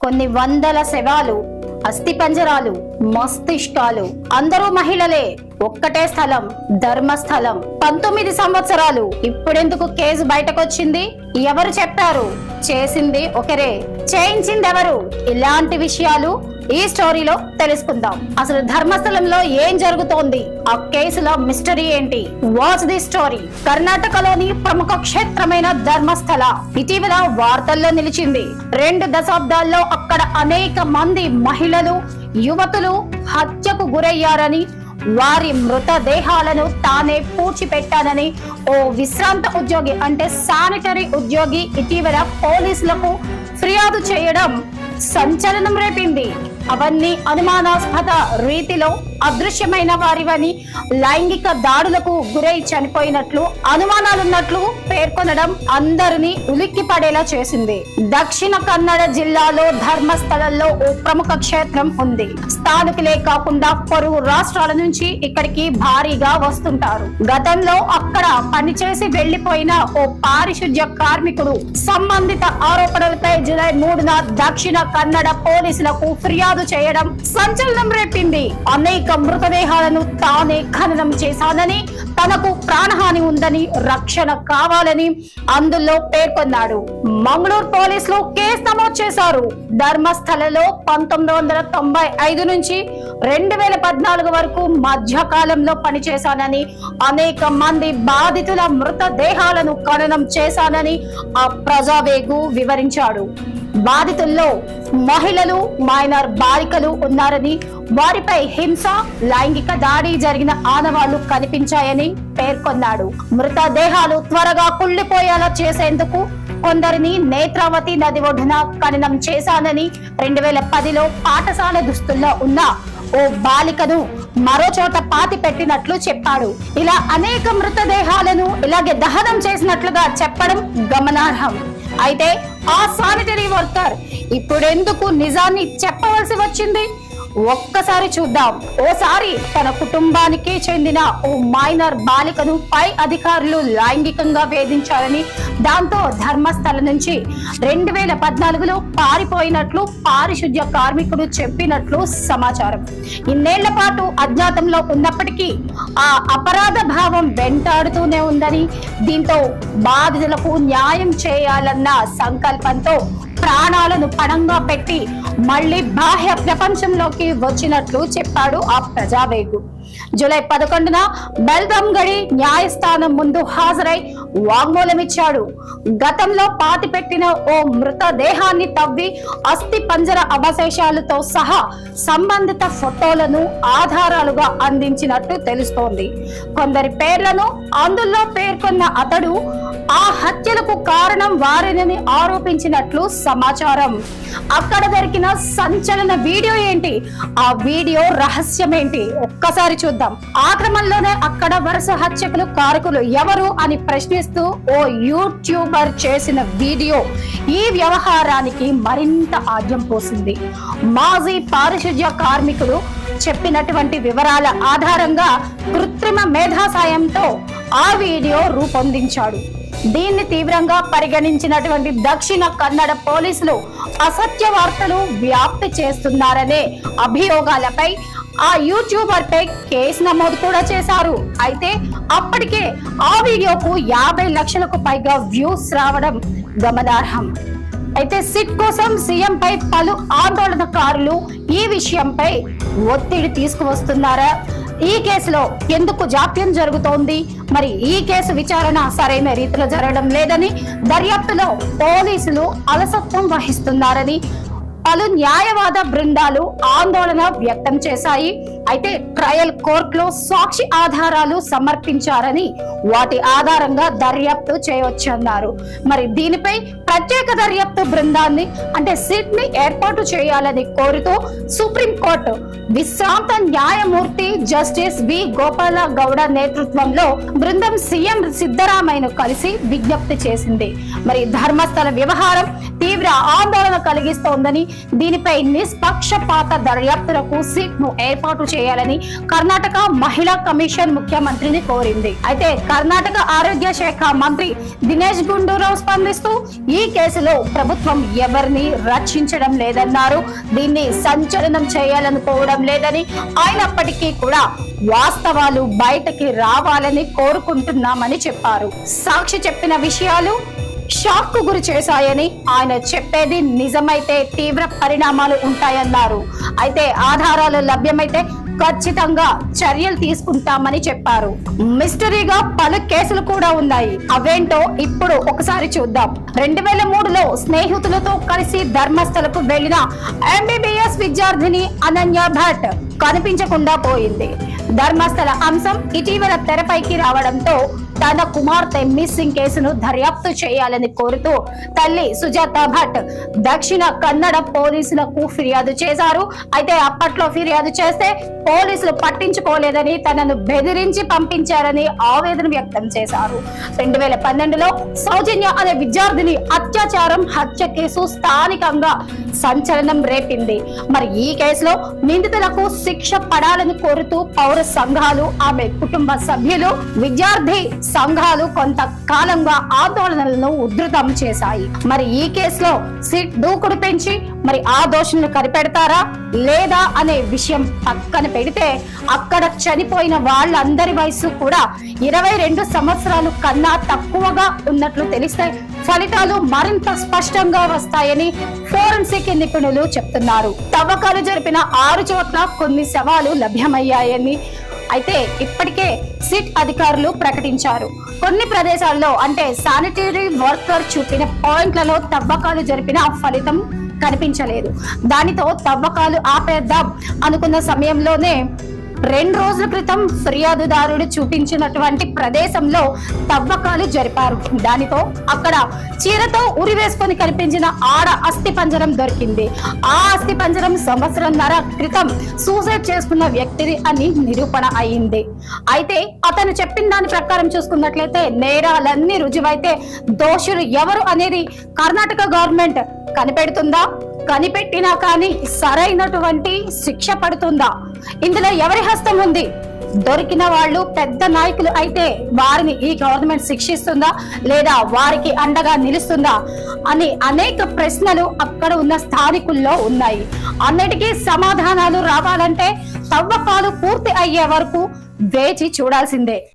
కొన్ని వందల శవాలు, అస్థిపంజరాలు, మస్తిష్కాలు. అందరూ మహిళలే. ఒక్కటే స్థలం, ధర్మస్థలం. 19 సంవత్సరాలు. ఇప్పుడెందుకు కేసు బయటకొచ్చింది? ఎవరు చెప్పారు? చేసింది ఒకరే, చేయించింది ఎవరు? ఇలాంటి విషయాలు ఈ స్టోరీలో తెలుసుకుందాం. అసలు ధర్మస్థలంలో ఏం జరుగుతోంది? ఆ కేసులో మిస్టరీ ఏంటి? Watch the story. కర్ణాటకలోని ప్రముఖ క్షేత్రమైన ధర్మస్థల ఇటీవల వార్తల్లో నిలిచింది. 2 దశాబ్దాల్లో అక్కడ అనేక మంది మహిళలు, యువతులు హత్యకు గురయ్యారని, వారి మృతదేహాలను తానే పూడ్చిపెట్టానని ఓ విశ్రాంత ఉద్యోగి, అంటే శానిటరీ ఉద్యోగి, ఇటీవల పోలీసులకు ఫిర్యాదు చేయడం సంచలనం రేపింది. అవన్నీ అనుమానాస్పద రీతిలో అదృశ్యమైన వారివని, లైంగిక దాడులకు గురై చనిపోయినట్లు అనుమానాలున్నట్లు పేర్కొనడం అందరినీ ఉలిక్కి పడేలా చేసింది. దక్షిణ కన్నడ జిల్లాలో ధర్మస్థలంలో ఓ ప్రముఖ క్షేత్రం ఉంది. స్థానికులే కాకుండా పొరుగు రాష్ట్రాల నుంచి ఇక్కడికి భారీగా వస్తుంటారు. గతంలో అక్కడ పనిచేసి వెళ్లిపోయిన ఓ పారిశుధ్య కార్మికుడు సంబంధిత ఆరోపణలపై జూలై 3న దక్షిణ కన్నడ పోలీసులకు ఫిర్యాదు చేయడం సంచలనం రేపింది. అనేక మృతదేహాలను తానే ఖననం చేశానని, తనకు ప్రాణహాని ఉందని, రక్షణ కావాలని అందులో పేర్కొన్నాడు. మంగళూరు పోలీసులు కేసు నమోదు చేశారు. ధర్మస్థలలో 1995 నుంచి 2014 వరకు మధ్య కాలంలో పనిచేశానని, అనేక మంది బాధితుల మృతదేహాలను ఖననం చేశానని ఆ ప్రజావేగు వివరించాడు. బాధితుల్లో మహిళలు, మైనర్ బాలికలు ఉన్నారని, వారిపై హింస, లైంగిక దాడి జరిగిన ఆనవాళ్లు కనిపించాయని పేర్కొన్నాడు. మృతదేహాలు త్వరగా కుళ్లిపోయేలా చేసేందుకు కొందరిని నేత్రావతి నది ఒడ్డున ఖననం చేశానని, 2010లో పాఠశాల దుస్తుల్లో ఉన్న ఓ బాలికను మరో చోట పాతి పెట్టినట్లు చెప్పాడు. ఇలా అనేక మృతదేహాలను ఇలాగే దహనం చేసినట్లుగా చెప్పడం గమనార్హం. అయితే ఆ శానిటరీ వర్కర్ ఇప్పుడెందుకు నిజాన్ని చెప్పవలసి వచ్చింది? ఒక్కసారి చూద్దాం. ఓసారి తన కుటుంబానికి చెందిన ఓ మైనర్ బాలికను పై అధికారులు లైంగికంగా వేధించారని, దాంతో ధర్మస్థల నుంచి 2014లో పారిపోయినట్లు పారిశుధ్య కార్మికుడు చెప్పినట్లు సమాచారం. ఇన్నేళ్ల పాటు అజ్ఞాతంలో ఉన్నప్పటికీ ఆ అపరాధ భావం వెంటాడుతూనే ఉందని, దీంతో బాధితులకు న్యాయం చేయాలన్న సంకల్పంతో ప్రాణాలను పణంగా పెట్టి మళ్లీ బాహ్య ప్రపంచంలోకి వచ్చినట్లు చెప్పాడు ఆ ప్రజావేగు. జూలై 11న బెల్గంగడి న్యాయస్థానం ముందు హాజరై వాంగ్మూలమిచ్చాడు. గతంలో పాతిపెట్టిన ఓ మృతదేహాన్ని తవ్వి అస్థి పంజర అవశేషాలతో సహా సంబంధిత ఫోటోలను ఆధారాలుగా అందించినట్టు తెలుస్తోంది. కొందరి పేర్లను అందులో పేర్కొన్న అతడు ఆ హత్యలకు కారణం వారేనని ఆరోపించినట్లు సమాచారం. అక్కడ దొరికిన సంచలన వీడియో ఏంటి? ఆ వీడియో రహస్యమేంటి? ఒక్కసారి చూద్దాం. ఆ క్రమంలోనే అక్కడ వరుస హత్యకులు కారకులు ఎవరు అని ప్రశ్నిస్తూ ఓ యూట్యూబర్ చేసిన వీడియో ఈ వ్యవహారానికి మరింత ఆజ్యం పోసింది. మాజీ పారిశుధ్య కార్మికుడు చెప్పినటువంటి వివరాల ఆధారంగా కృత్రిమ మేధా సాయంతో ఆ వీడియో రూపొందించాడు. దీన్ని తీవ్రంగా పరిగణించినటువంటి దక్షిణ కన్నడ పోలీసులు అసత్య వార్తలు వ్యాప్తి చేస్తున్నారనే అభియోగాలపై ఆ యూట్యూబర్ పై కేసు నమోదు కూడా చేశారు. అయితే అప్పటికే ఆ వీడియోకు 50 లక్షలకు పైగా వ్యూస్ రావడం గమనార్హం. అయితే సిట్ కోసం సీఎం పై పలు ఆందోళనకారులు ఈ విషయంపై ఒత్తిడి తీసుకువస్తున్నారా? ఈ కేసులో ఎందుకు జాప్యం జరుగుతోంది? మరి ఈ కేసు విచారణ సరైన రీతిలో జరగడం లేదని, దర్యాప్తులో పోలీసులు అలసత్వం వహిస్తున్నారని పలు న్యాయవాద బృందాలు ఆందోళన వ్యక్తం చేశాయి. అయితే ట్రయల్ కోర్టులో సాక్షి ఆధారాలు సమర్పించారని, వాటి ఆధారంగా దర్యాప్తు చేయవచ్చన్నారు. మరి దీనిపై ప్రత్యేక దర్యాప్తు బృందాన్ని, అంటే సిట్ ని ఏర్పాటు చేయాలని కోరుతూ సుప్రీంకోర్టు విశ్రాంత న్యాయమూర్తి జస్టిస్ వి గోపాల గౌడ నేతృత్వంలో బృందం సీఎం సిద్ధరామయ్యను కలిసి విజ్ఞప్తి చేసింది. మరి ధర్మస్థల వ్యవహారం తీవ్ర ఆందోళన కలిగిస్తోందని, దీనిపై నిష్పక్షపాత దర్యాప్తులకు సిట్ ను ఏర్పాటు చేయాలని కర్ణాటక మహిళా కమిషన్ ముఖ్యమంత్రిని కోరింది. అయితే కర్ణాటక ఆరోగ్య శాఖ మంత్రి దినేష్ గుండూరావు స్పందిస్తూ ఈ కేసులో ప్రభుత్వం ఎవరిని రక్షించడం లేదన్నారు. దీన్ని సంచలనం చేయాలనుకోవడం లేదని, అయినప్పటికీ కూడా వాస్తవాలు బయటకి రావాలని కోరుకుంటున్నామని చెప్పారు. సాక్షి చెప్పిన విషయాలు షాక్ కు గురి చేశాయని, ఆయన చెప్పేది నిజమైతే తీవ్ర పరిణామాలు ఉంటాయన్నారు. అయితే ఆధారాలు లభ్యమైతే ఖచ్చితంగా చర్యలు తీసుకుంటామని చెప్పారు. మిస్టరీగా పలు కేసులు కూడా ఉన్నాయి. అవేంటో ఇప్పుడు ఒకసారి చూద్దాం. 2003లో స్నేహితులతో కలిసి ధర్మస్థలకు వెళ్లిన MBBS విద్యార్థిని అనన్య భట్ కనిపించకుండా పోయింది. ధర్మస్థల అంశం ఇటీవల తెరపైకి రావడంతో తన కుమార్తె మిస్సింగ్ కేసును దర్యాప్తు చేయాలని కోరుతూ తల్లి సుజాత భట్ దక్షిణ కన్నడ పోలీసులకు ఫిర్యాదు చేశారు. అయితే అప్పట్లో ఫిర్యాదు చేస్తే పోలీసులు పట్టించుకోలేదని, తనను బెదిరించి పంపించారని ఆవేదన వ్యక్తం చేశారు. 2012లో సౌజన్య అనే విద్యార్థిని అత్యాచారం హత్య కేసు స్థానికంగా సంచలనం రేపింది. మరి ఈ కేసులో నిందితులకు శిక్ష పడాలని కోరుతూ పౌర సంఘాలు, ఆమె కుటుంబ సభ్యులు, విద్యార్థి సంఘాలు కొంతకాలంగా ఆందోళనలను ఉధృతం చేశాయి. మరి ఈ కేసులో సిట్ దూకుడు పెంచి మరి ఆ దోషులను కనిపెడతారా లేదా అనే విషయం పక్కన పెడితే, అక్కడ చనిపోయిన వాళ్ళందరి వయసు కూడా 22 సంవత్సరాలు కన్నా తక్కువగా ఉన్నట్లు తెలిస్తే ఫలితాలు మరింత స్పష్టంగా వస్తాయని ఫోరెన్సిక్ నిపుణులు చెప్తున్నారు. తవ్వకాలు జరిపిన 6 చోట్ల కొన్ని శవాలు లభ్యమయ్యాయని అయితే ఇప్పటికే సిట్ అధికారులు ప్రకటించారు. కొన్ని ప్రదేశాల్లో అంటే శానిటరీ వర్కర్ చూపిన పాయింట్లలో తవ్వకాలు జరిపిన ఫలితం కనిపించలేదు. దానితో తవ్వకాలు ఆపేద్దాం అనుకున్న సమయంలోనే 2 రోజుల క్రితం ఫిర్యాదుదారుడు చూపించినటువంటి ప్రదేశంలో తవ్వకాలు జరిపారు. దానితో అక్కడ చీరతో ఉరివేసుకొని కనిపించిన ఆడ అస్థి పంజరం దొరికింది. ఆ అస్థి పంజరం సంవత్సరంన్నర క్రితం సూసైడ్ చేసుకున్న వ్యక్తిది అని నిరూపణ అయింది. అయితే అతను చెప్పిన దాని ప్రకారం చూసుకున్నట్లయితే నేరాలన్నీ రుజువైతే దోషులు ఎవరు అనేది కర్ణాటక గవర్నమెంట్ కనిపెడుతుందా? కనిపెట్టినా కానీ సరైనటువంటి శిక్ష పడుతుందా? ఇందులో ఎవరి హస్తం ఉంది? దొరికిన వాళ్ళు పెద్ద నాయకులు అయితే వారిని ఈ గవర్నమెంట్ శిక్షిస్తుందా లేదా వారికి అండగా నిలుస్తుందా అని అనేక ప్రశ్నలు అక్కడ ఉన్న స్థానికుల్లో ఉన్నాయి. అన్నిటికీ సమాధానాలు రావాలంటే తవ్వకాలు పూర్తి అయ్యే వరకు వేచి చూడాల్సిందే.